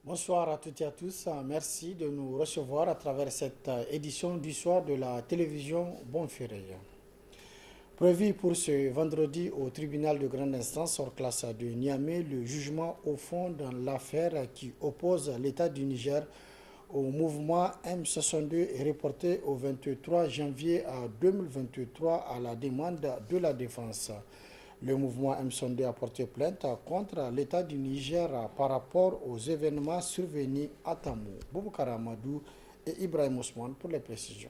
Bonsoir à toutes et à tous. Merci de nous recevoir à travers cette édition du soir de la télévision Bonferré. Prévu pour ce vendredi au tribunal de grande instance hors classe de Niamey, le jugement au fond dans l'affaire qui oppose l'État du Niger au mouvement M62 est reporté au 23 janvier 2023 à la demande de la défense. Le mouvement M62 a porté plainte contre l'État du Niger par rapport aux événements survenus à Tamou. Boubacar Amadou et Ibrahim Ousmane pour les précisions.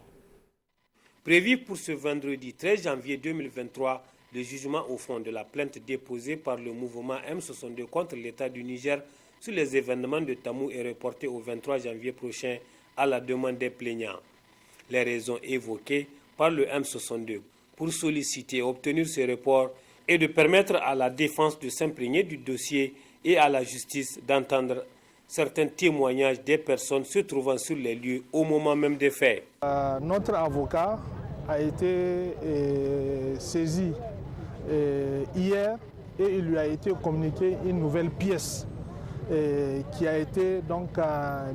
Prévu pour ce vendredi 13 janvier 2023, le jugement au fond de la plainte déposée par le mouvement M62 contre l'État du Niger sur les événements de Tamou est reporté au 23 janvier prochain à la demande des plaignants. Les raisons évoquées par le M62 pour solliciter et obtenir ce report est de permettre à la défense de s'imprégner du dossier et à la justice d'entendre certains témoignages des personnes se trouvant sur les lieux au moment même des faits. Notre avocat a été saisi hier et il lui a été communiqué une nouvelle pièce qui a été donc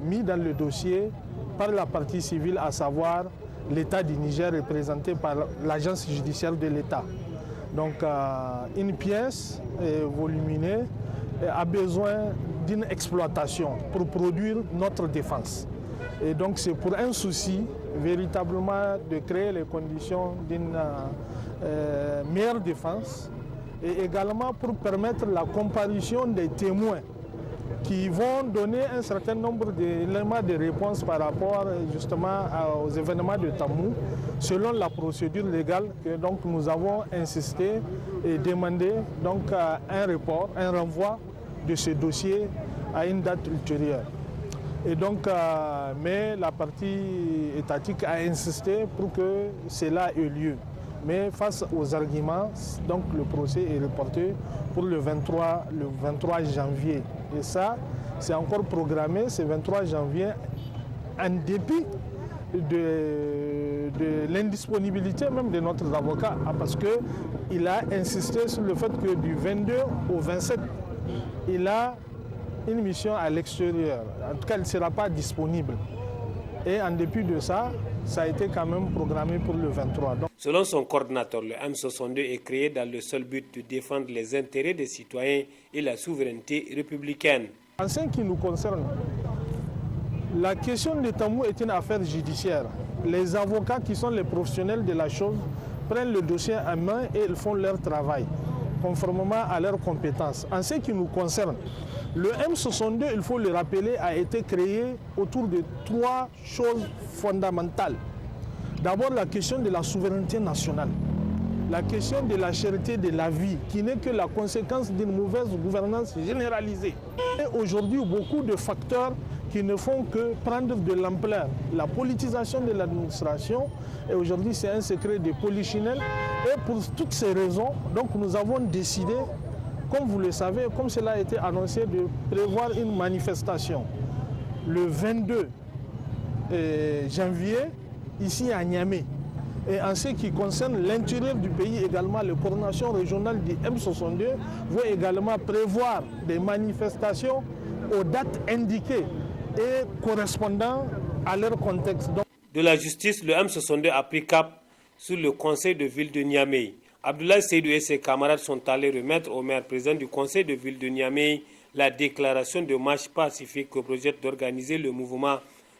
mise dans le dossier par la partie civile, à savoir l'État du Niger représenté par l'agence judiciaire de l'État. Donc une pièce volumineux a besoin d'une exploitation pour produire notre défense. Et donc c'est pour un souci véritablement de créer les conditions d'une meilleure défense et également pour permettre la comparution des témoins qui vont donner un certain nombre d'éléments de réponse par rapport justement aux événements de Tamou, selon la procédure légale que donc nous avons insisté et demandé donc un report, un renvoi de ce dossier à une date ultérieure. Et donc, mais la partie étatique a insisté pour que cela ait lieu. Mais face aux arguments, donc le procès est reporté pour le 23 janvier. Et ça, c'est encore programmé, c'est 23 janvier, en dépit de l'indisponibilité même de notre avocat, parce qu'il a insisté sur le fait que du 22 au 27, il a une mission à l'extérieur. En tout cas, elle ne sera pas disponible. Et en dépit de ça, ça a été quand même programmé pour le 23. Donc, selon son coordinateur, le M62 est créé dans le seul but de défendre les intérêts des citoyens et la souveraineté républicaine. En ce qui nous concerne, la question de Tamou est une affaire judiciaire. Les avocats qui sont les professionnels de la chose prennent le dossier en main et ils font leur travail, conformément à leurs compétences. En ce qui nous concerne, le M62, il faut le rappeler, a été créé autour de trois choses fondamentales. D'abord, la question de la souveraineté nationale, la question de la cherté de la vie, qui n'est que la conséquence d'une mauvaise gouvernance généralisée. Et aujourd'hui, beaucoup de facteurs qui ne font que prendre de l'ampleur. La politisation de l'administration, et aujourd'hui c'est un secret de polichinelle. Et pour toutes ces raisons, donc nous avons décidé, comme vous le savez, comme cela a été annoncé, de prévoir une manifestation le 22 janvier, ici à Niamey. Et en ce qui concerne l'intérieur du pays également, les coordinations régionales du M62 vont également prévoir des manifestations aux dates indiquées et correspondant à leur contexte. De la justice, le M62 a pris cap sur le conseil de ville de Niamey. Abdoulaye Seydou et ses camarades sont allés remettre au maire président du conseil de ville de Niamey la déclaration de marche pacifique que projette d'organiser le mouvement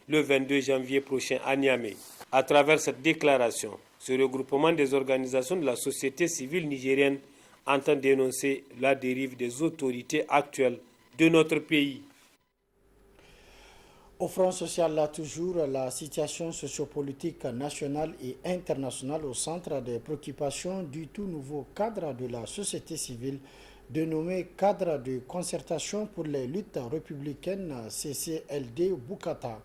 le 22 janvier prochain à Niamey. À travers cette déclaration, ce regroupement des organisations de la société civile nigérienne entend dénoncer la dérive des autorités actuelles de notre pays. Au front social, là toujours, la situation sociopolitique nationale et internationale au centre des préoccupations du tout nouveau cadre de la société civile, dénommé Cadre de concertation pour les luttes républicaines CCLD Bukata.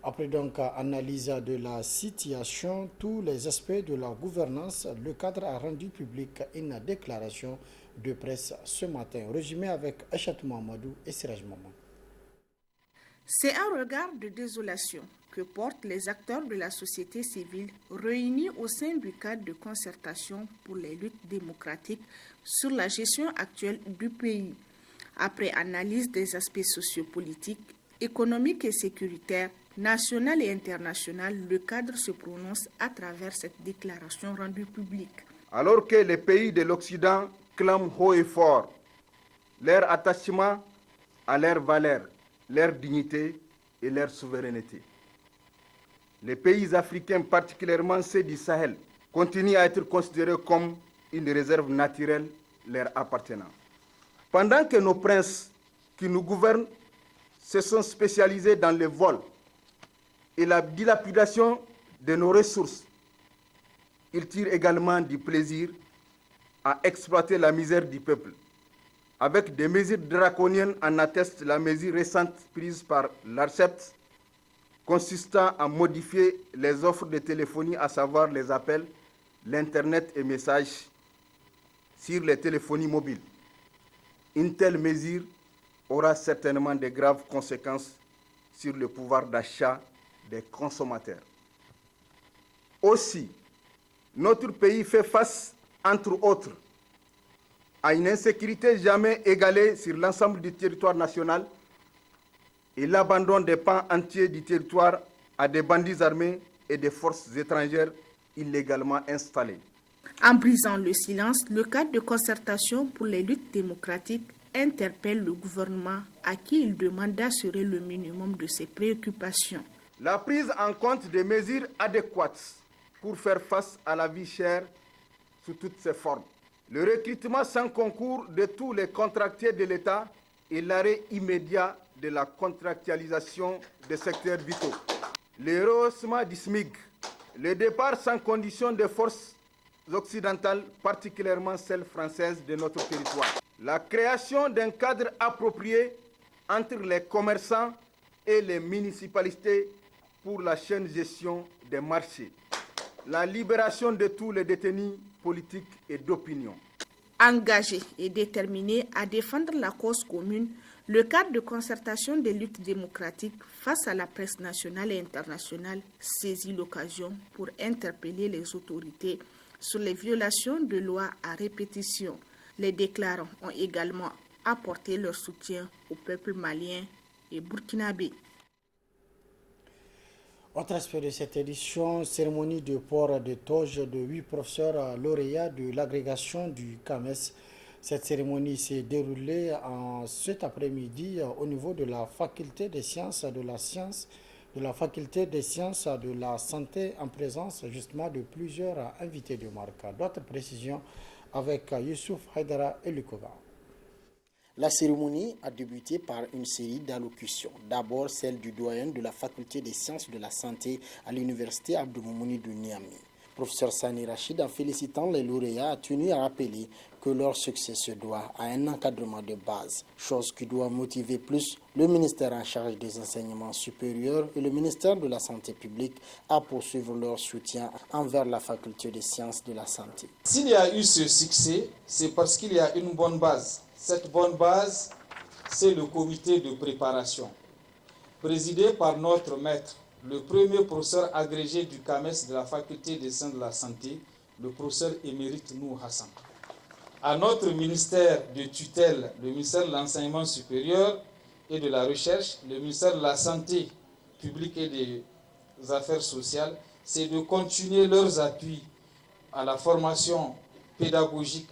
Après donc analyse de la situation, tous les aspects de la gouvernance, le cadre a rendu public une déclaration de presse ce matin, résumé avec Achatou Mamadou et Siraj Maman. C'est un regard de désolation que portent les acteurs de la société civile réunis au sein du cadre de concertation pour les luttes démocratiques sur la gestion actuelle du pays. Après analyse des aspects sociopolitiques, économique et sécuritaire, nationale et internationale, le cadre se prononce à travers cette déclaration rendue publique. Alors que les pays de l'Occident clament haut et fort leur attachement à leurs valeurs, leur dignité et leur souveraineté, les pays africains, particulièrement ceux du Sahel, continuent à être considérés comme une réserve naturelle leur appartenant. Pendant que nos princes qui nous gouvernent se sont spécialisés dans le vol et la dilapidation de nos ressources, ils tirent également du plaisir à exploiter la misère du peuple. Avec des mesures draconiennes, en atteste la mesure récente prise par l'ARCEP consistant à modifier les offres de téléphonie, à savoir les appels, l'Internet et messages sur les téléphonies mobiles. Une telle mesure aura certainement de graves conséquences sur le pouvoir d'achat des consommateurs. Aussi, notre pays fait face, entre autres, à une insécurité jamais égalée sur l'ensemble du territoire national et l'abandon des pans entiers du territoire à des bandits armés et des forces étrangères illégalement installées. En brisant le silence, le cadre de concertation pour les luttes démocratiques interpelle le gouvernement à qui il demande d'assurer le minimum de ses préoccupations. La prise en compte des mesures adéquates pour faire face à la vie chère sous toutes ses formes. Le recrutement sans concours de tous les contractuels de l'État et l'arrêt immédiat de la contractualisation des secteurs vitaux. Le rehaussement du SMIC, le départ sans condition des forces occidentales, particulièrement celles françaises de notre territoire. La création d'un cadre approprié entre les commerçants et les municipalités pour la saine gestion des marchés. La libération de tous les détenus politiques et d'opinion. Engagé et déterminé à défendre la cause commune, le cadre de concertation des luttes démocratiques face à la presse nationale et internationale saisit l'occasion pour interpeller les autorités sur les violations de lois à répétition. Les déclarants ont également apporté leur soutien au peuple malien et burkinabé. Autre aspect de cette édition, cérémonie de port de toge de 8 professeurs lauréats de l'agrégation du CAMES. Cette cérémonie s'est déroulée cet après-midi au niveau de la faculté des sciences de la faculté des sciences de la santé en présence justement de plusieurs invités de marque. D'autres précisions avec Youssouf Haïdara et Lukoga. La cérémonie a débuté par une série d'allocutions. D'abord celle du doyen de la faculté des sciences de la santé à l'université Abdou-Moumouni de Niamey. Professeur Sani Rachid, en félicitant les lauréats, a tenu à rappeler que leur succès se doit à un encadrement de base, chose qui doit motiver plus le ministère en charge des enseignements supérieurs et le ministère de la Santé publique à poursuivre leur soutien envers la faculté des sciences de la santé. S'il y a eu ce succès, c'est parce qu'il y a une bonne base. Cette bonne base, c'est le comité de préparation, présidé par notre maître, le premier professeur agrégé du CAMES de la faculté des sciences de la santé, le professeur émérite Nou Hassan. À notre ministère de tutelle, le ministère de l'enseignement supérieur et de la recherche, le ministère de la santé publique et des affaires sociales, c'est de continuer leurs appuis à la formation pédagogique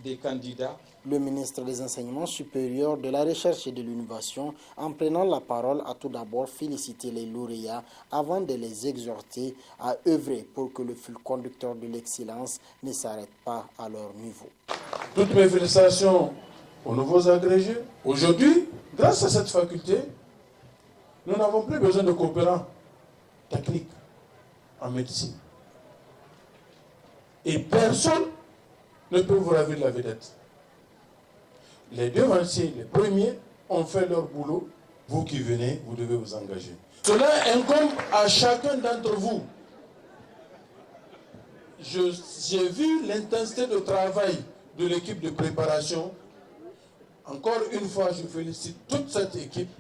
des candidats. Le ministre des Enseignements supérieurs, de la Recherche et de l'Innovation, en prenant la parole, a tout d'abord félicité les lauréats avant de les exhorter à œuvrer pour que le fil conducteur de l'excellence ne s'arrête pas à leur niveau. Toutes mes félicitations aux nouveaux agrégés. Aujourd'hui, grâce à cette faculté, nous n'avons plus besoin de coopérants techniques en médecine. Et personne ne peut vous ravir la vedette. Les devanciers, les premiers, ont fait leur boulot. Vous qui venez, vous devez vous engager. Cela incombe à chacun d'entre vous. J'ai vu l'intensité de travail de l'équipe de préparation. Encore une fois, je félicite toute cette équipe.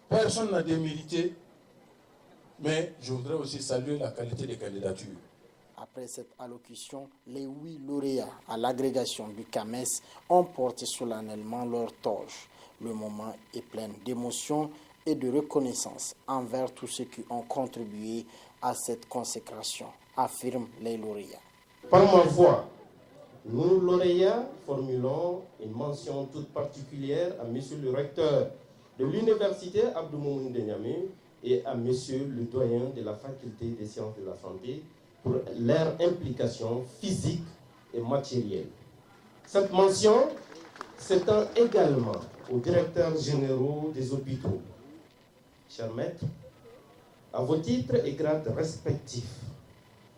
Personne n'a démérité, mais je voudrais aussi saluer la qualité des candidatures. Après cette allocution, les 8 lauréats à l'agrégation du CAMES ont porté solennellement leur toge. Le moment est plein d'émotion et de reconnaissance envers tous ceux qui ont contribué à cette consécration, affirment les lauréats. Par ma voix, nous, lauréats, formulons une mention toute particulière à Monsieur le recteur de l'Université Abdou Moumouni de Niamey et à Monsieur le doyen de la Faculté des sciences de la santé pour leur implication physique et matérielle. Cette mention s'étend également aux directeurs généraux des hôpitaux. Chers maîtres, à vos titres et grades respectifs,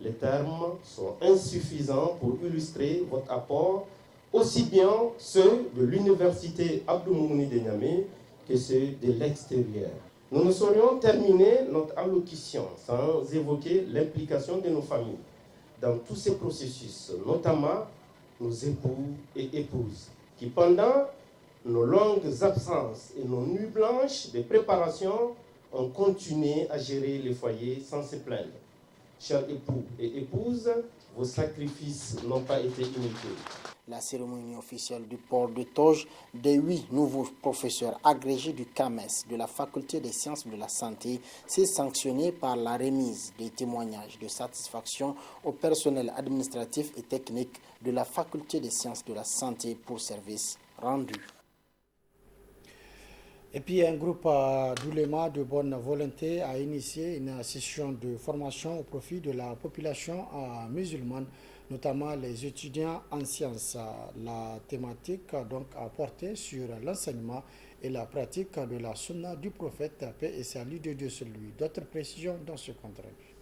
les termes sont insuffisants pour illustrer votre apport, aussi bien ceux de l'Université Abdou Moumouni de Niamey que ceux de l'extérieur. Nous ne saurions terminer notre allocution sans évoquer l'implication de nos familles dans tous ces processus, notamment nos époux et épouses, qui pendant nos longues absences et nos nuits blanches de préparation ont continué à gérer les foyers sans se plaindre. Chers époux et épouses, vos sacrifices n'ont pas été inutiles. La cérémonie officielle du port de toge des 8 nouveaux professeurs agrégés du CAMES de la Faculté des sciences de la santé s'est sanctionnée par la remise des témoignages de satisfaction au personnel administratif et technique de la Faculté des sciences de la santé pour services rendus. Et puis un groupe d'oulémas de bonne volonté a initié une session de formation au profit de la population musulmane, notamment les étudiants en sciences. La thématique donc a porté sur l'enseignement et la pratique de la sunna du prophète, paix et salut de Dieu sur lui. D'autres précisions dans ce compte rendu.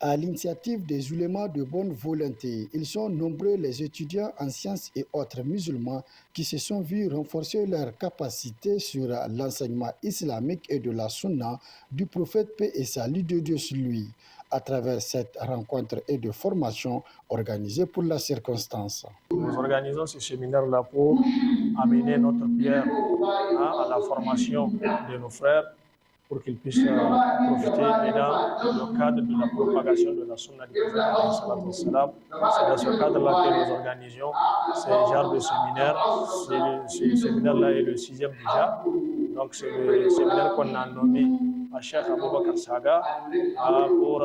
À l'initiative des oulémas de bonne volonté, ils sont nombreux les étudiants en sciences et autres musulmans qui se sont vus renforcer leurs capacités sur l'enseignement islamique et de la sunna du prophète paix et salut de Dieu sur lui, à travers cette rencontre et de formation organisée pour la circonstance. Nous organisons ce séminaire-là pour amener notre pierre à la formation de nos frères, pour qu'ils puissent profiter et dans le cadre de la propagation de la sunna du prophète. C'est dans ce cadre-là que nous organisions ce genre de séminaire. Ce séminaire-là est le 6e déjà. Donc c'est le séminaire qu'on a nommé à Cheikh Aboubakar Saga pour,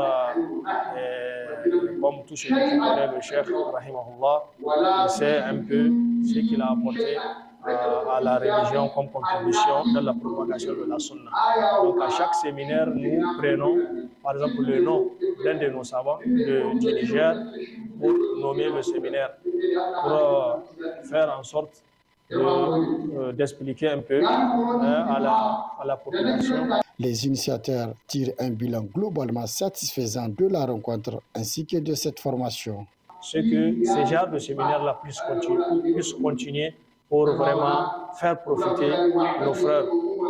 comme tout celui qui connaît le Cheikh Rahimahullah, il sait un peu ce qu'il a apporté à la religion comme contribution dans la propagation de la sunna. Donc à chaque séminaire, nous prenons par exemple le nom d'un de nos savants du Niger pour nommer le séminaire, pour faire en sorte d'expliquer un peu à la population. Les initiateurs tirent un bilan globalement satisfaisant de la rencontre ainsi que de cette formation. C'est que ces genres de séminaires-là puissent continuer pour vraiment faire profiter nos frères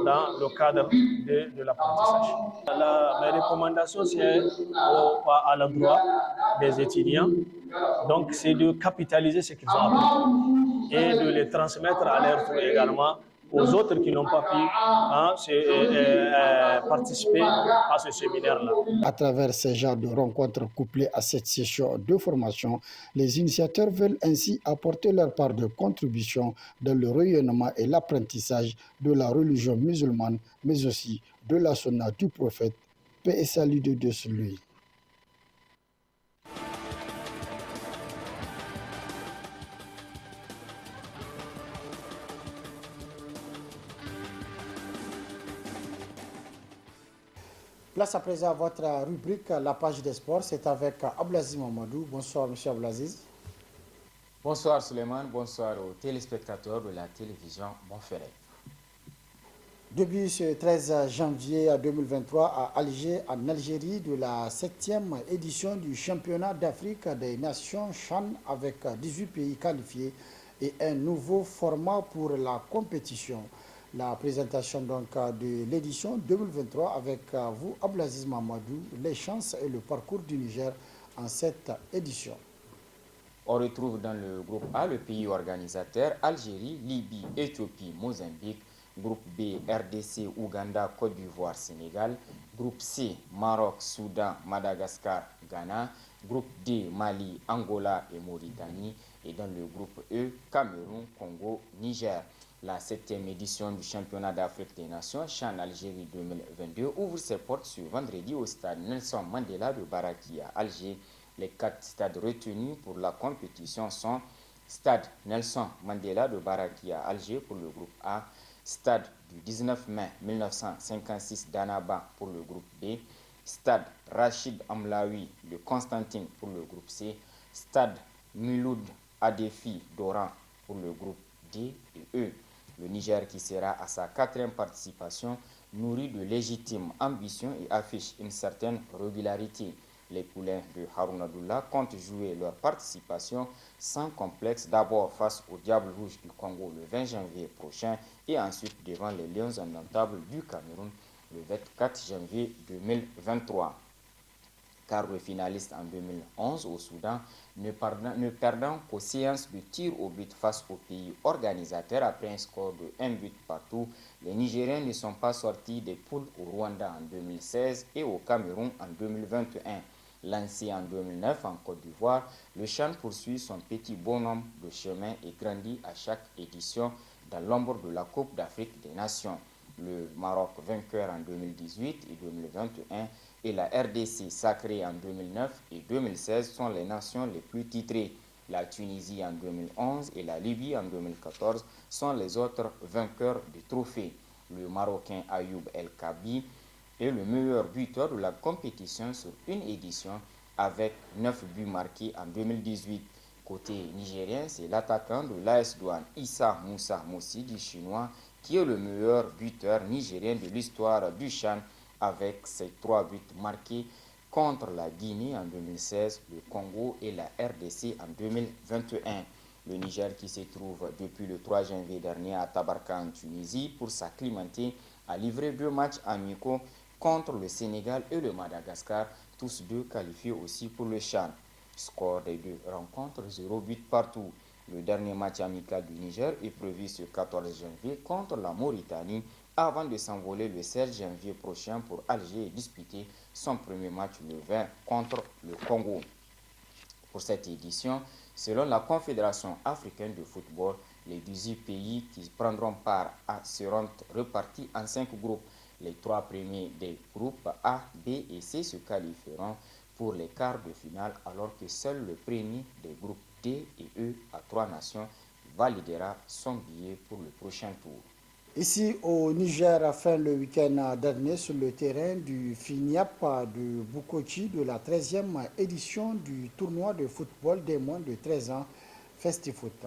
dans le cadre de l'apprentissage. Mes recommandations, c'est à l'endroit des étudiants, donc c'est de capitaliser ce qu'ils ont appris et de les transmettre à leur tour également aux autres qui n'ont pas pu participer à ce séminaire-là. À travers ces genres de rencontres couplées à cette session de formation, les initiateurs veulent ainsi apporter leur part de contribution dans le rayonnement et l'apprentissage de la religion musulmane, mais aussi de la sunna du prophète, paix et salut de Dieu sur lui. Place à présent à votre rubrique, la page des sports. C'est avec Abdelaziz Mamadou. Bonsoir, monsieur Abdelaziz. Bonsoir, Suleiman. Bonsoir aux téléspectateurs de la télévision Bonferré. Début ce 13 janvier 2023 à Alger, en Algérie, de la 7e édition du championnat d'Afrique des Nations CHAN avec 18 pays qualifiés et un nouveau format pour la compétition. La présentation donc de l'édition 2023 avec vous, Abdelaziz Mamadou, les chances et le parcours du Niger en cette édition. On retrouve dans le groupe A le pays organisateur Algérie, Libye, Éthiopie, Mozambique, Groupe B, RDC, Ouganda, Côte d'Ivoire, Sénégal. Groupe C, Maroc, Soudan, Madagascar, Ghana. Groupe D, Mali, Angola et Mauritanie. Et dans le groupe E, Cameroun, Congo, Niger. La 7e édition du championnat d'Afrique des Nations, CHAN Algérie 2022, ouvre ses portes ce vendredi au stade Nelson Mandela de Baraki à Alger. Les 4 stades retenus pour la compétition sont Stade Nelson Mandela de Baraki à Alger pour le groupe A, Stade du 19 mai 1956 d'Annaba pour le groupe B, Stade Rachid Amlaoui de Constantine pour le groupe C, Stade Miloud Adefi d'Oran pour le groupe D et E. Le Niger, qui sera à sa 4e participation, nourrit de légitimes ambitions et affiche une certaine régularité. Les poulains de Haroun Abdullah comptent jouer leur participation sans complexe, d'abord face au Diable Rouge du Congo le 20 janvier prochain et ensuite devant les Lions indomptables du Cameroun le 24 janvier 2023. Car le finaliste en 2011 au Soudan, ne perdant qu'aux séances de tir au but face au pays organisateur après un score de 1 but partout, les Nigériens ne sont pas sortis des poules au Rwanda en 2016 et au Cameroun en 2021. Lancé en 2009 en Côte d'Ivoire, le CHAN poursuit son petit bonhomme de chemin et grandit à chaque édition dans l'ombre de la Coupe d'Afrique des Nations. Le Maroc vainqueur en 2018 et 2021 et la RDC sacrée en 2009 et 2016 sont les nations les plus titrées. La Tunisie en 2011 et la Libye en 2014 sont les autres vainqueurs du trophée. Le Marocain Ayoub El Kabi est le meilleur buteur de la compétition sur une édition avec 9 buts marqués en 2018. Côté nigérien, c'est l'attaquant de l'AS Douane Issa Moussa Moussi du chinois qui est le meilleur buteur nigérien de l'histoire du CHAN avec ses 3 buts marqués contre la Guinée en 2016, le Congo et la RDC en 2021. Le Niger, qui se trouve depuis le 3 janvier dernier à Tabarka en Tunisie pour s'acclimater, a livré 2 matchs amicaux contre le Sénégal et le Madagascar, tous deux qualifiés aussi pour le CHAN. Score des 2 rencontres, 0 but partout. Le dernier match amical du Niger est prévu ce 14 janvier contre la Mauritanie avant de s'envoler le 16 janvier prochain pour Alger et disputer son premier match le 20 contre le Congo. Pour cette édition, selon la Confédération africaine de football, les 18 pays qui prendront part seront repartis en 5 groupes. Les 3 premiers des groupes A, B et C se qualifieront pour les quarts de finale, alors que seul le premier des groupes D et E à 3 nations validera son billet pour le prochain tour. Ici au Niger, fin le week-end dernier sur le terrain du FINIAP de Bukochi de la 13e édition du tournoi de football des moins de 13 ans FestiFoot.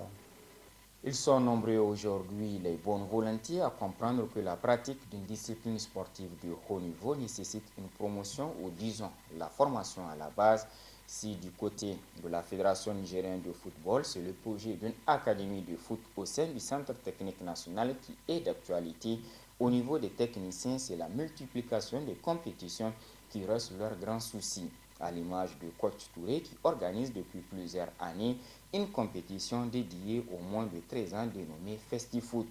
Ils sont nombreux aujourd'hui, les bonnes volontés, à comprendre que la pratique d'une discipline sportive de haut niveau nécessite une promotion ou disons la formation à la base. Si du côté de la Fédération nigérienne de football, c'est le projet d'une académie de foot au sein du Centre technique national qui est d'actualité. Au niveau des techniciens, c'est la multiplication des compétitions qui reste leur grand souci. À l'image de Coach Touré qui organise depuis plusieurs années une compétition dédiée aux moins de 13 ans dénommée FestiFoot.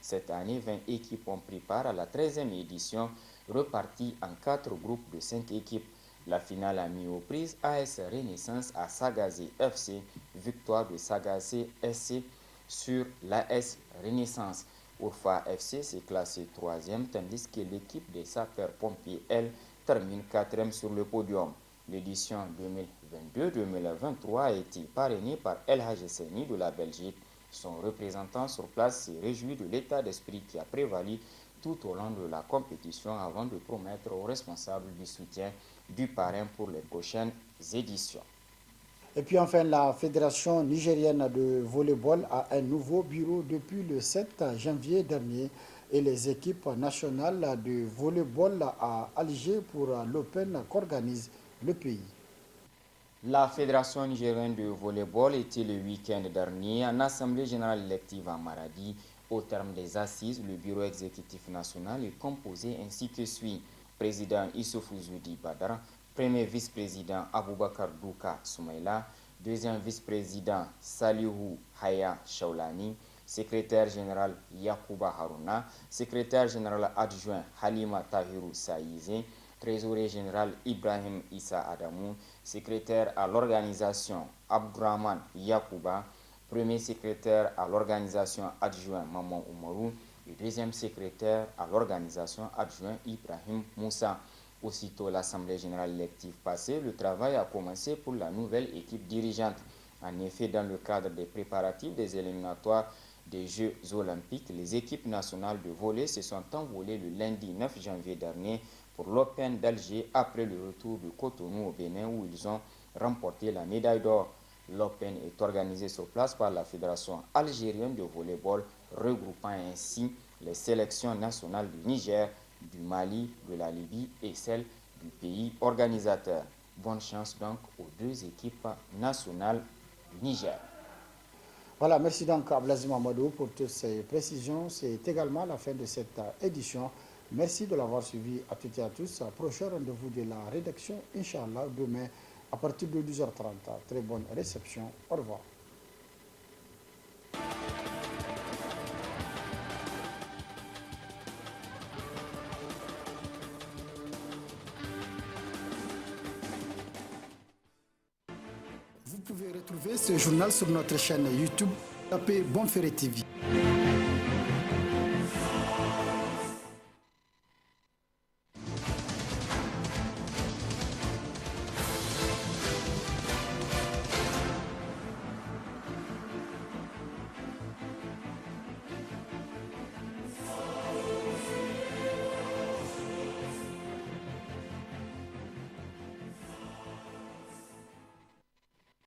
Cette année, 20 équipes ont pris part à la 13e édition, repartie en 4 groupes de 5 équipes. La finale a mis aux prises AS Renaissance à Sagazé FC, victoire de Sagazé SC sur l'AS Renaissance. Urfa FC s'est classé 3e, tandis que l'équipe des sapeurs-pompiers, elle, termine 4e sur le podium. L'édition 2022-2023 a été parrainée par El Hadjesseni de la Belgique. Son représentant sur place s'est réjoui de l'état d'esprit qui a prévalu tout au long de la compétition avant de promettre aux responsables du soutien du parrain pour les prochaines éditions. Et puis enfin, la Fédération nigérienne de volleyball a un nouveau bureau depuis le 7 janvier dernier et les équipes nationales de volleyball à Alger pour l'Open qu'organise le pays. La Fédération nigérienne de volleyball était le week-end dernier en Assemblée générale élective à Maradi. Au terme des assises, le bureau exécutif national est composé ainsi que suit. Président Issoufou Zoudi Badara, premier vice-président Aboubakar Douka Soumaïla, deuxième vice-président Salihou Haya Shaulani, secrétaire général Yakuba Haruna, secrétaire général adjoint Halima Tahiru Saïze, trésorier général Ibrahim Issa Adamou, secrétaire à l'organisation Abdurrahman Yakuba, premier secrétaire à l'organisation adjoint Maman Oumarou et deuxième secrétaire à l'organisation adjoint Ibrahim Moussa. Aussitôt l'Assemblée générale élective passée, le travail a commencé pour la nouvelle équipe dirigeante. En effet, dans le cadre des préparatifs des éliminatoires des Jeux olympiques, les équipes nationales de volley se sont envolées le lundi 9 janvier dernier pour l'Open d'Alger après le retour de Cotonou au Bénin où ils ont remporté la médaille d'or. L'Open est organisé sur place par la Fédération algérienne de volleyball, regroupant ainsi les sélections nationales du Niger, du Mali, de la Libye et celle du pays organisateur. Bonne chance donc aux deux équipes nationales du Niger. Voilà, merci donc à Blazim Amadou pour toutes ces précisions. C'est également la fin de cette édition. Merci de l'avoir suivi à toutes et à tous. Prochain rendez-vous de la rédaction, Inch'Allah, demain à partir de 10h30. Très bonne réception. Au revoir. Vous pouvez retrouver ce journal sur notre chaîne YouTube. Tapez Bonferré TV.